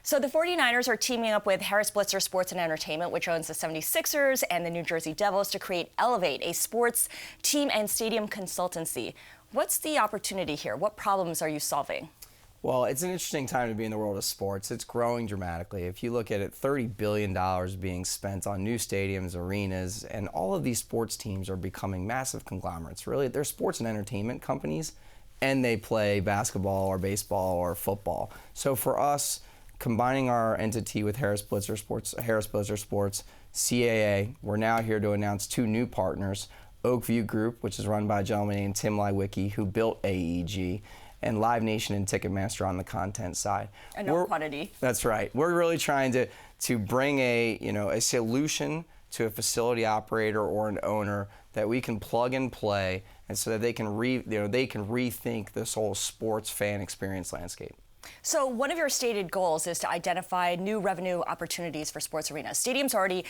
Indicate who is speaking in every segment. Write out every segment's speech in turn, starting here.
Speaker 1: So the 49ers are teaming up with Harris Blitzer Sports and Entertainment, which owns the 76ers and the New Jersey Devils, to create Elevate, a sports team and stadium consultancy. What's the opportunity here? What problems are you solving?
Speaker 2: Well, it's an interesting time to be in the world of sports. It's growing dramatically. If you look at it, $30 billion being spent on new stadiums, arenas, and all of these sports teams are becoming massive conglomerates. Really, they're sports and entertainment companies, and they play basketball or baseball or football. So for us, combining our entity with Harris Blitzer Sports, CAA, we're now here to announce two new partners, Oakview Group, which is run by a gentleman named Tim Lewicki, who built AEG, and Live Nation and Ticketmaster on the content side.
Speaker 1: And no quantity.
Speaker 2: That's right. We're really trying to bring a solution to a facility operator or an owner that we can plug and play, and so that they can rethink this whole sports fan experience landscape.
Speaker 1: So one of your stated goals is to identify new revenue opportunities for sports arenas. Stadiums are already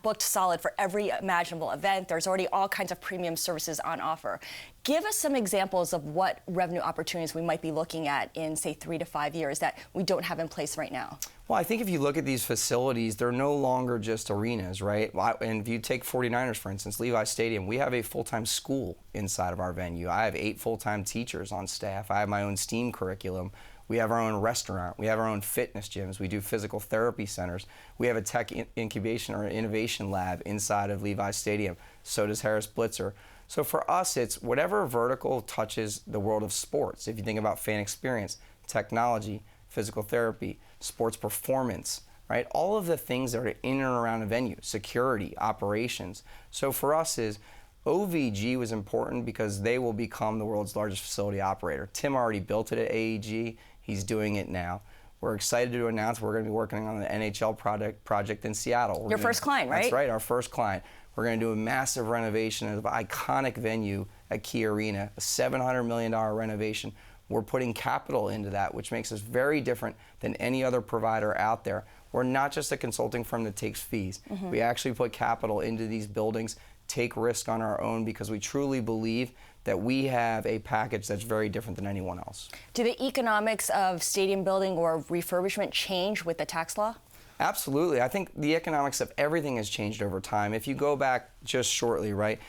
Speaker 1: booked solid for every imaginable event. There's already all kinds of premium services on offer. Give us some examples of what revenue opportunities we might be looking at in, say, 3 to 5 years that we don't have in place right now.
Speaker 2: Well, I think if you look at these facilities, they're no longer just arenas, right? And if you take 49ers, for instance, Levi Stadium, we have a full-time school inside of our venue. I have 8 full-time teachers on staff. I have my own STEAM curriculum. We have our own restaurant. We have our own fitness gyms. We do physical therapy centers. We have a tech incubation or innovation lab inside of Levi Stadium. So does Harris Blitzer. So for us, it's whatever vertical touches the world of sports. If you think about fan experience, technology, physical therapy, sports performance, right? All of the things that are in and around a venue, security, operations. So for us is OVG was important because they will become the world's largest facility operator. Tim already built it at AEG. He's doing it now. We're excited to announce we're going to be working on the NHL project in Seattle.
Speaker 1: Your first client, right?
Speaker 2: That's right, our first client. We're going to do a massive renovation of an iconic venue at Key Arena, a $700 million renovation. We're putting capital into that, which makes us very different than any other provider out there. We're not just a consulting firm that takes fees. We actually put capital into these buildings, take risk on our own, because we truly believe that we have a package that's very different than anyone else.
Speaker 1: Do the economics of stadium building or refurbishment change with the tax law?
Speaker 2: Absolutely. I think the economics of everything has changed over time. If you go back just shortly, right,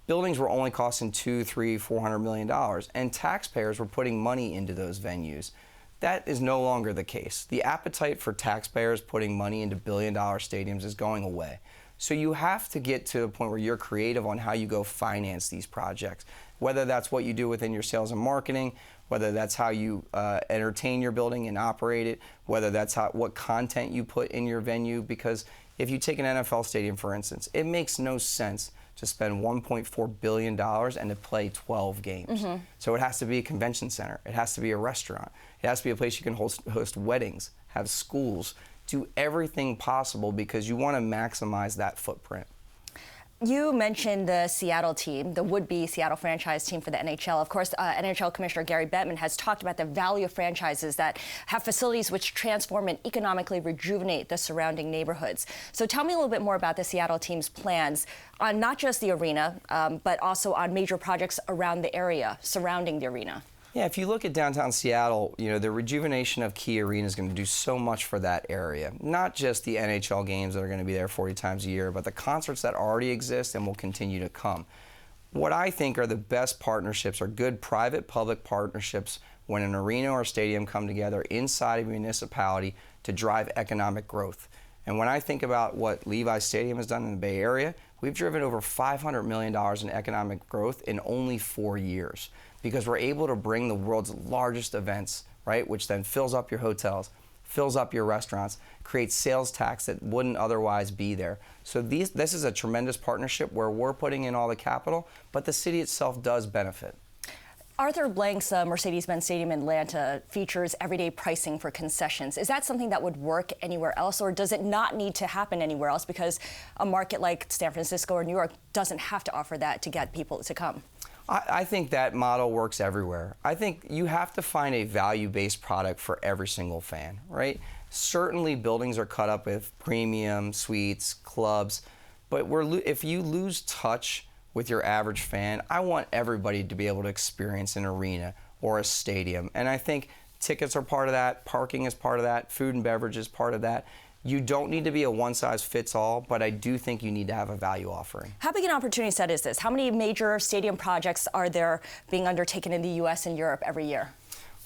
Speaker 2: buildings were only costing $200, $300, $400 million, and taxpayers were putting money into those venues. That is no longer the case. The appetite for taxpayers putting money into billion-dollar stadiums is going away. So you have to get to the point where you're creative on how you go finance these projects, whether that's what you do within your sales and marketing, whether that's how you entertain your building and operate it, whether that's what content you put in your venue. Because if you take an NFL stadium, for instance, it makes no sense to spend $1.4 billion and to play 12 games. So it has to be a convention center. It has to be a restaurant. It has to be a place you can host weddings, have schools, do everything possible, because you want to maximize that footprint.
Speaker 1: You mentioned the Seattle team, the would-be Seattle franchise team for the NHL. Of course, NHL Commissioner Gary Bettman has talked about the value of franchises that have facilities which transform and economically rejuvenate the surrounding neighborhoods. So tell me a little bit more about the Seattle team's plans on not just the arena, but also on major projects around the area, surrounding the arena.
Speaker 2: Yeah, if you look at downtown Seattle, the rejuvenation of Key Arena is going to do so much for that area. Not just the NHL games that are going to be there 40 times a year, but the concerts that already exist and will continue to come. What I think are the best partnerships are good private-public partnerships when an arena or stadium come together inside a municipality to drive economic growth. And when I think about what Levi Stadium has done in the Bay Area, we've driven over $500 million in economic growth in only 4 years, because we're able to bring the world's largest events, right, which then fills up your hotels, fills up your restaurants, creates sales tax that wouldn't otherwise be there. So this is a tremendous partnership where we're putting in all the capital, but the city itself does benefit.
Speaker 1: Arthur Blank's Mercedes-Benz Stadium in Atlanta features everyday pricing for concessions. Is that something that would work anywhere else, or does it not need to happen anywhere else because a market like San Francisco or New York doesn't have to offer that to get people to come?
Speaker 2: I think that model works everywhere. I think you have to find a value-based product for every single fan, right? Certainly buildings are cut up with premium, suites, clubs, but if you lose touch with your average fan, I want everybody to be able to experience an arena or a stadium. And I think Tickets are part of that. Parking is part of that. Food and beverage is part of that. You don't need to be a one-size-fits-all, but I do think you need to have a value offering.
Speaker 1: How big an opportunity set is this? How many major stadium projects are there being undertaken in the U.S. and Europe every year?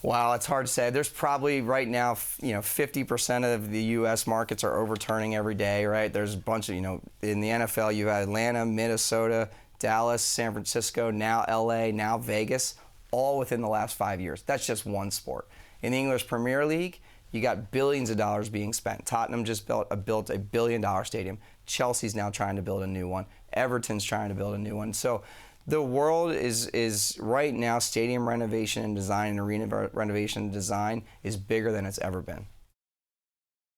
Speaker 2: Wow, it's hard to say. There's probably right now, 50% of the U.S. markets are overturning every day, right? There's a bunch of, in the NFL, you've had Atlanta, Minnesota, Dallas, San Francisco, now L.A., now Vegas, all within the last 5 years. That's just one sport. In the English Premier League, you got billions of dollars being spent. Tottenham just built a $1 billion stadium. Chelsea's now trying to build a new one. Everton's trying to build a new one. So the world is right now, stadium renovation and design and arena renovation and design is bigger than it's ever been.